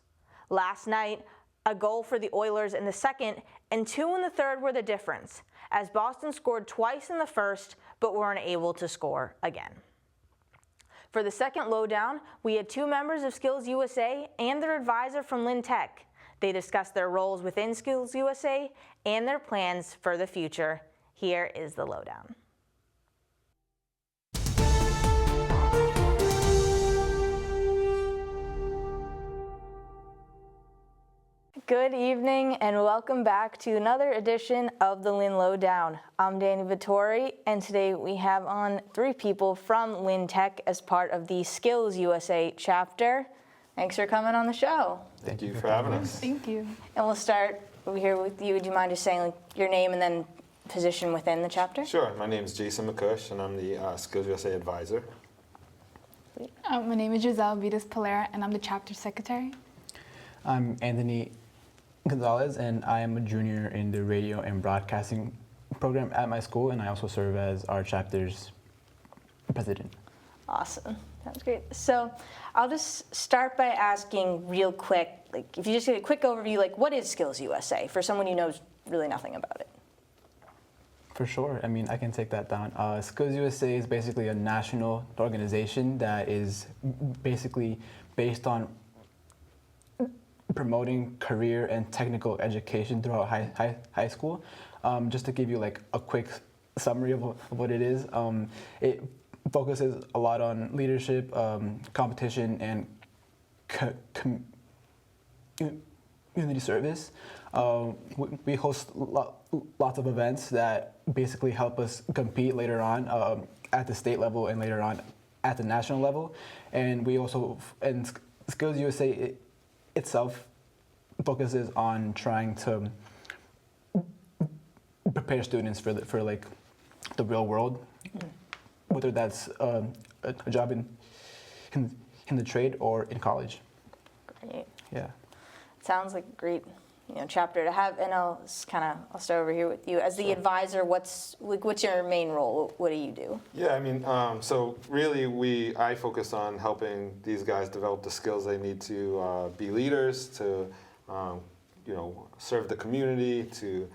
[SPEAKER 2] Last night, a goal for the Oilers in the second and 2 in the third were the difference, as Boston scored twice in the first but were unable to score again. For the second lowdown, we had 2 members of SkillsUSA and their advisor from Lynn Tech. They discuss their roles within SkillsUSA and their plans for the future. Here is the lowdown. Good evening and welcome back to another edition of the Lynn Lowdown. I'm Danny Vittori, and today we have on 3 people from Lynn Tech as part of the SkillsUSA chapter. Thanks for coming on the show.
[SPEAKER 20] Thank you for having us.
[SPEAKER 2] Thank you. And we'll start over here with you. Would you mind just saying your name and then position within the chapter?
[SPEAKER 20] Sure. My name is Jason McCush, and I'm the SkillsUSA advisor.
[SPEAKER 21] My name is Giselle Vitas-Palera, and I'm the chapter secretary.
[SPEAKER 22] I'm Anthony Gonzalez, and I am a junior in the radio and broadcasting program at my school, and I also serve as our chapter's president.
[SPEAKER 2] Awesome. Sounds great. So I'll just start by asking real quick, like if you just get a quick overview, like what is SkillsUSA for someone who knows really nothing about it?
[SPEAKER 22] For sure. I mean, I can take that down. SkillsUSA is basically a national organization that is basically based on promoting career and technical education throughout high school. Just to give you like a quick summary of what it is, it focuses a lot on leadership, competition, and community service. We host lots of events that basically help us compete later on at the state level and later on at the national level. And we also, and SkillsUSA itself focuses on trying to prepare students for like the real world, whether that's a job in the trade or in college.
[SPEAKER 2] Great.
[SPEAKER 22] Yeah.
[SPEAKER 2] Sounds like a great, chapter to have. And I'll start over here with you as the advisor. What's your main role? What do you do?
[SPEAKER 20] Yeah, I mean, so really I focus on helping these guys develop the skills they need to be leaders, to serve the community, to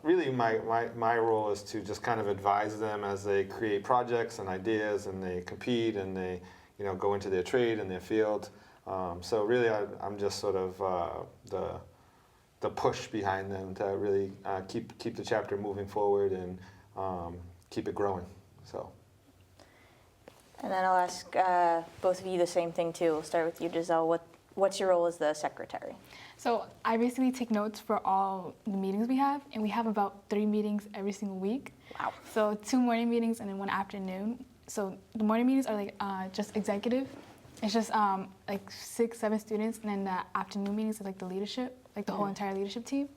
[SPEAKER 20] really my role is to just kind of advise them as they create projects and ideas and they compete and they go into their trade and their field. So really I'm just sort of the push behind them to really keep the chapter moving forward and keep it growing. So.
[SPEAKER 2] And then I'll ask both of you the same thing too. We'll start with you, Giselle. What's your role as the secretary?
[SPEAKER 21] So I basically take notes for all the meetings we have, and we have about 3 meetings every single week.
[SPEAKER 2] Wow.
[SPEAKER 21] So 2 morning meetings and then 1 afternoon. So the morning meetings are like just executive. It's just like 6-7 students, and then the afternoon meetings are like the leadership, like the whole entire leadership team.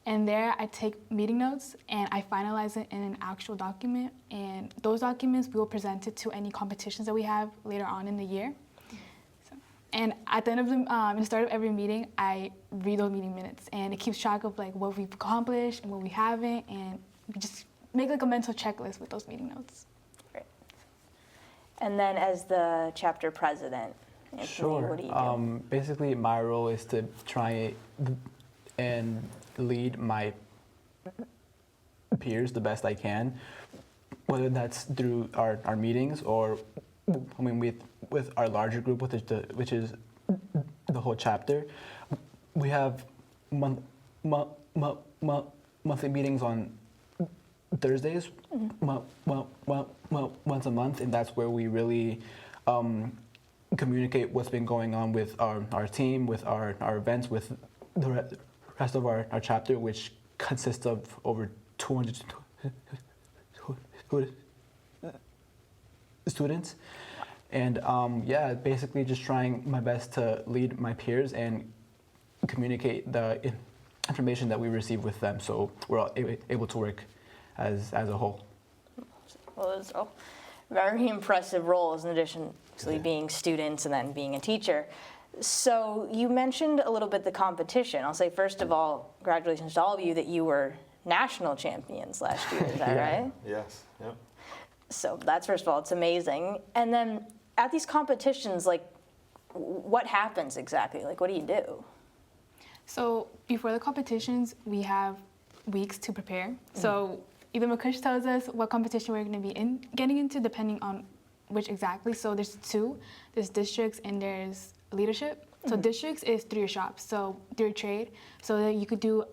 [SPEAKER 21] And there I take meeting notes and I finalize it in an actual document, and those documents we will present it to any competitions that we have later on in the year. And at the end of in the start of every meeting, I read those meeting minutes, and it keeps track of like what we've accomplished and what we haven't, and we just make like a mental checklist with those meeting notes.
[SPEAKER 2] Great. And then as the chapter president, Anthony,
[SPEAKER 22] Sure.
[SPEAKER 2] What do you do?
[SPEAKER 22] Basically, my role is to try and lead my peers the best I can, whether that's through our meetings or with our larger group, which is the whole chapter. We have monthly meetings on Thursdays, once a month, and that's where we really communicate what's been going on with our team, with our events, with the rest of our chapter, which consists of over 200 students. And basically just trying my best to lead my peers and communicate the information that we receive with them, so we're all able to work as a whole.
[SPEAKER 2] Well, those are very impressive roles in addition to being students and then being a teacher. So you mentioned a little bit the competition. I'll say first of all, congratulations to all of you that you were national champions last year. Is that right?
[SPEAKER 20] Yes. Yep.
[SPEAKER 2] So that's first of all, it's amazing. And then at these competitions, like, what happens exactly? Like, what do you do?
[SPEAKER 21] So before the competitions, we have weeks to prepare. So either McCush tells us what competition we're going to be getting into, depending on which exactly. So there's 2. There's districts and there's leadership. So districts is through your shops, so through your trade. So that you could do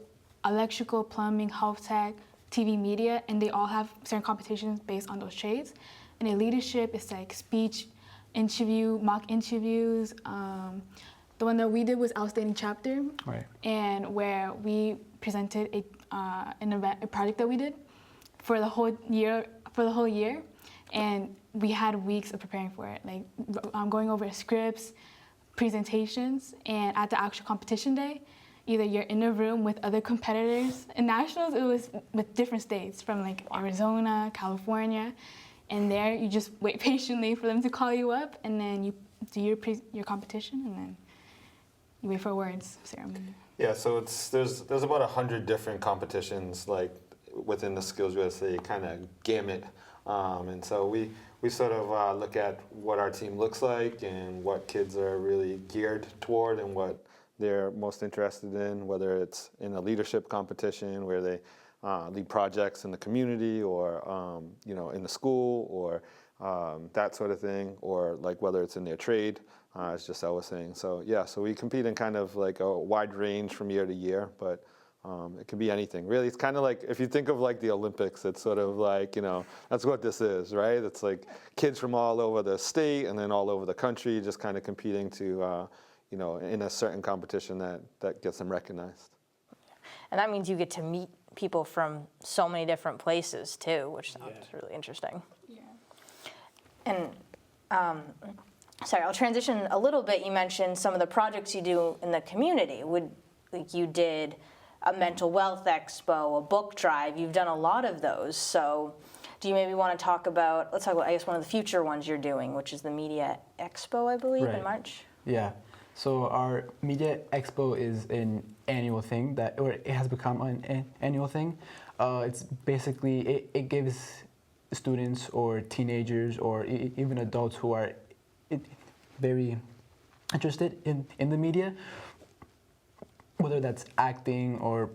[SPEAKER 21] electrical, plumbing, health tech, TV, media, and they all have certain competitions based on those trades. And in leadership, it's like speech, interview, mock interviews. The one that we did was Outstanding Chapter,
[SPEAKER 22] Right.
[SPEAKER 21] and where we presented an event, a project that we did for the whole year. And we had weeks of preparing for it, like going over scripts, presentations, and at the actual competition day, either you're in a room with other competitors. In nationals, it was with different states from like Arizona, California, and there you just wait patiently for them to call you up, and then you do your competition, and then you wait for awards ceremony.
[SPEAKER 20] Yeah, so there's about 100 different competitions like within the SkillsUSA kind of gamut, and so we sort of look at what our team looks like and what kids are really geared toward and what they're most interested in, whether it's in a leadership competition where they lead projects in the community or in the school or that sort of thing, or like whether it's in their trade, as Giselle was saying. So yeah, so we compete in kind of like a wide range from year to year, but it can be anything. Really, it's kind of like, if you think of like the Olympics, it's sort of like, that's what this is, right? It's like kids from all over the state and then all over the country just kind of competing to, in a certain competition that gets them recognized.
[SPEAKER 2] And that means you get to meet people from so many different places too, which sounds really interesting. Yeah. And sorry, I'll transition a little bit. You mentioned some of the projects you do in the community. You did a mental wealth expo, a book drive. You've done a lot of those. So do you maybe want to let's talk about, I guess, one of the future ones you're doing, which is the Media Expo, I believe, in March?
[SPEAKER 22] Yeah. So our Media Expo is an annual thing or it has become an annual thing. It's basically, it gives students or teenagers or even adults who are very interested in the media, whether that's acting or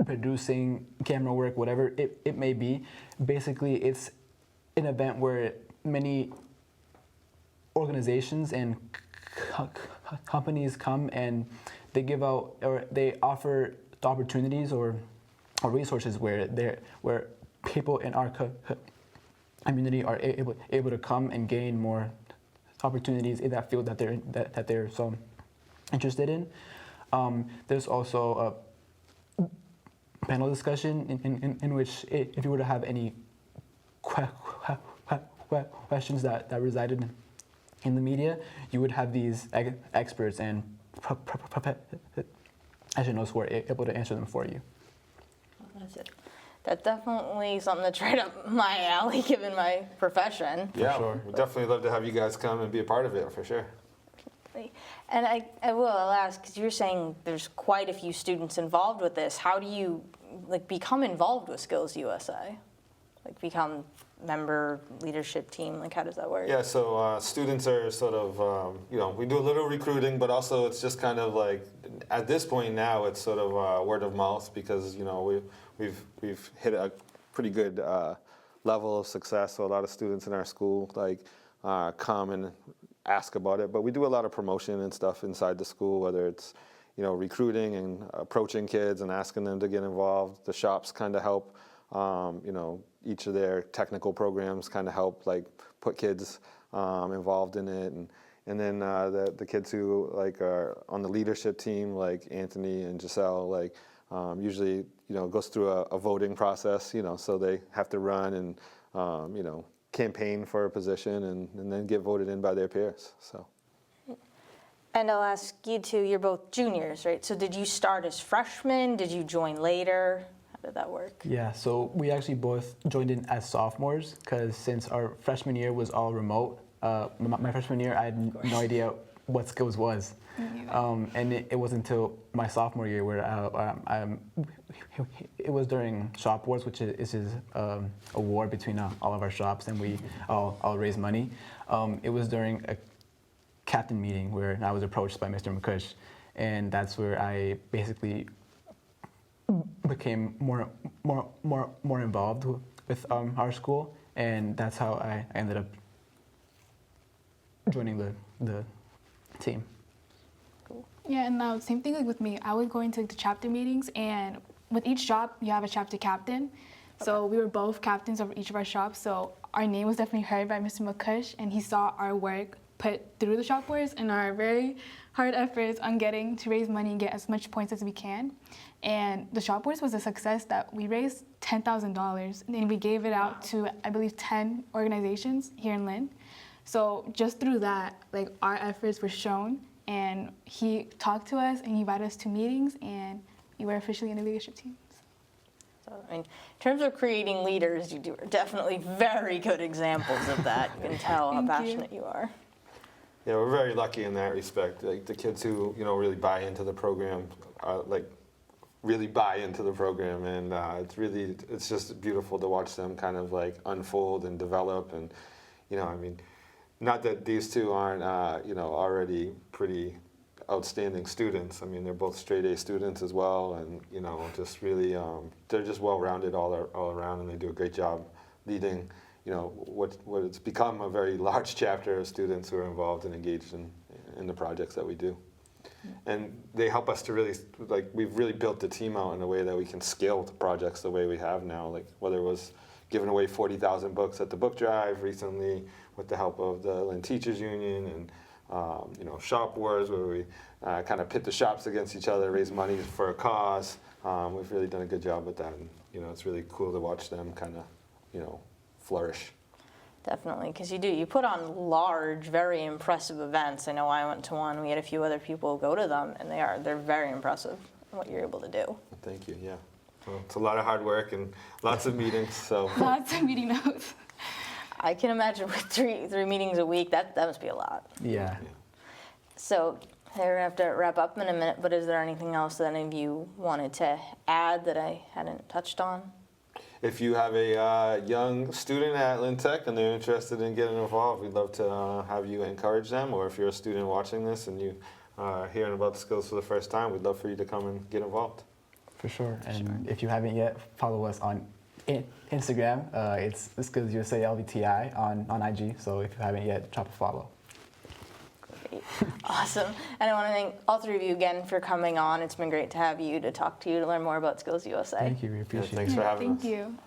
[SPEAKER 22] producing, camera work, whatever it may be. Basically, it's an event where many organizations and companies come and they give out or they offer the opportunities or resources where people in our community are able to come and gain more opportunities in that field that they're so interested in. There's also a panel discussion in which, if you were to have any questions that resided in the media, you would have these experts and professionals who are able to answer them for you.
[SPEAKER 2] That's it. That's definitely something that's right up my alley, given my profession.
[SPEAKER 20] Yeah, for sure. We'd definitely love to have you guys come and be a part of it, for sure.
[SPEAKER 2] And I'll ask, because you're saying there's quite a few students involved with this. How do you become involved with SkillsUSA? Become member leadership team? How does that work?
[SPEAKER 20] Yeah, so students are sort of, we do a little recruiting, but also it's just kind of like, at this point now, it's sort of word of mouth because, we've hit a pretty good level of success. So a lot of students in our school come and ask about it, but we do a lot of promotion and stuff inside the school, whether it's, recruiting and approaching kids and asking them to get involved. The shops kind of help, each of their technical programs kind of help put kids involved in it, and then the kids who are on the leadership team, like Anthony and Giselle, usually goes through a voting process, so they have to run and campaign for a position and then get voted in by their peers. So.
[SPEAKER 2] And I'll ask you two, you're both juniors, right? So did you start as freshmen? Did you join later? How did that work?
[SPEAKER 22] Yeah, so we actually both joined in as sophomores because since our freshman year was all remote, my freshman year I had no idea what skills was. And it wasn't until my sophomore year where it was during shop wars, which is a war between all of our shops, and we all raise money. It was during a captain meeting where I was approached by Mr. McCush, and that's where I basically became more involved with our school, and that's how I ended up joining the team.
[SPEAKER 21] Yeah, and same thing like with me. I would go into the chapter meetings, and with each shop, you have a chapter captain. So we were both captains of each of our shops, so our name was definitely heard by Mr. McCush, and he saw our work put through the shop boards and our very hard efforts on getting to raise money and get as much points as we can. And the shop boards was a success that we raised $10,000, and we gave it out to, I believe, 10 organizations here in Lynn. So just through that, like, our efforts were shown, and he talked to us and he invited us to meetings, and we were officially in the leadership team.
[SPEAKER 2] So, I mean, in terms of creating leaders, you are definitely very good examples of that. You can tell how passionate you are.
[SPEAKER 20] Yeah, we're very lucky in that respect. Like the kids who really buy into the program, really buy into the program, and it's just beautiful to watch them kind of like unfold and develop. And I mean, not that these two aren't already pretty outstanding students. I mean, they're both straight A students as well, and just really they're just well-rounded all around, and they do a great job leading what it's become a very large chapter of students who are involved and engaged in the projects that we do. And they help us to really, we've really built the team out in a way that we can scale the projects the way we have now, like whether it was giving away 40,000 books at the book drive recently with the help of the Lynn Teachers Union, and shop wars where we kind of pit the shops against each other, raise money for a cause. We've really done a good job with that, and it's really cool to watch them kind of flourish.
[SPEAKER 2] Definitely, because you put on large, very impressive events. I know I went to one. We had a few other people go to them, and they're very impressive in what you're able to do.
[SPEAKER 20] Thank you. Yeah, well, it's a lot of hard work and lots of meetings. So
[SPEAKER 21] lots of meeting notes.
[SPEAKER 2] I can imagine with three meetings a week, that must be a lot.
[SPEAKER 22] Yeah.
[SPEAKER 2] So we're gonna have to wrap up in a minute, but is there anything else that any of you wanted to add that I hadn't touched on?
[SPEAKER 20] If you have a young student at Lynn Tech and they're interested in getting involved, we'd love to have you encourage them. Or if you're a student watching this and you are hearing about the skills for the first time, we'd love for you to come and get involved.
[SPEAKER 22] For sure. And if you haven't yet, follow us on Instagram. It's SkillsUSA LVTI on IG. So if you haven't yet, drop a follow.
[SPEAKER 2] Awesome. And I want to thank all three of you again for coming on. It's been great to have you, to talk to you, to learn more about SkillsUSA.
[SPEAKER 22] Thank you. We appreciate it.
[SPEAKER 20] Thanks for having us.
[SPEAKER 21] Thank you.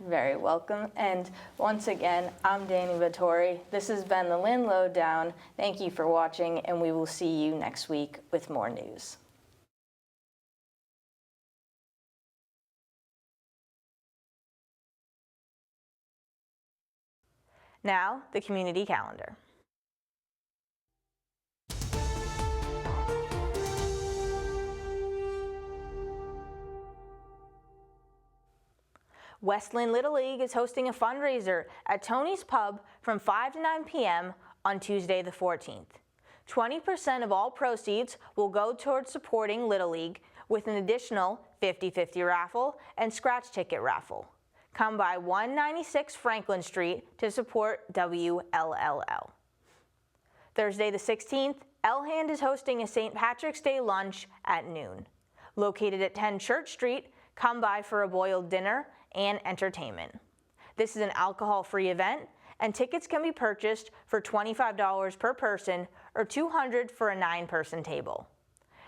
[SPEAKER 2] Very welcome. And once again, I'm Danny Vittori. This has been the Lynn Lowdown. Thank you for watching, and we will see you next week with more news. Now, the community calendar. West Lynn Little League is hosting a fundraiser at Tony's Pub from 5 to 9 p.m. on Tuesday the 14th. 20% of all proceeds will go towards supporting Little League with an additional 50-50 raffle and scratch ticket raffle. Come by 196 Franklin Street to support WLLL. Thursday the 16th, Elhand is hosting a St. Patrick's Day lunch at noon. Located at 10 Church Street, come by for a boiled dinner and entertainment. This is an alcohol-free event, and tickets can be purchased for $25 per person or $200 for a 9-person table.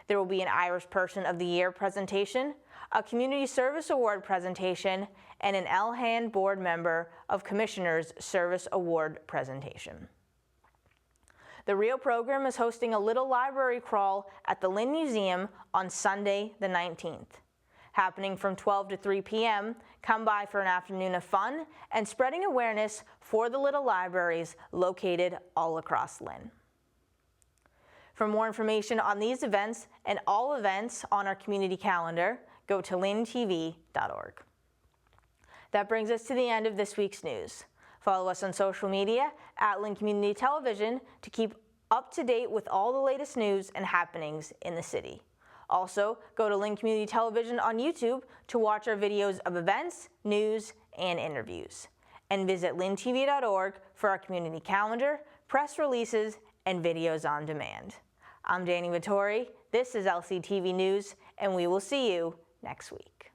[SPEAKER 2] There will be an Irish Person of the Year presentation, a Community Service Award presentation, and an Elhand Board Member of Commissioners Service Award presentation. The Rio program is hosting a little library crawl at the Lynn Museum on Sunday the 19th. Happening from 12 to 3 p.m., come by for an afternoon of fun and spreading awareness for the little libraries located all across Lynn. For more information on these events and all events on our community calendar, go to lyntv.org. That brings us to the end of this week's news. Follow us on social media at Lynn Community Television to keep up to date with all the latest news and happenings in the city. Also, go to Lynn Community Television on YouTube to watch our videos of events, news, and interviews. And visit lyntv.org for our community calendar, press releases, and videos on demand. I'm Danny Vittori, this is LCTV News, and we will see you next week.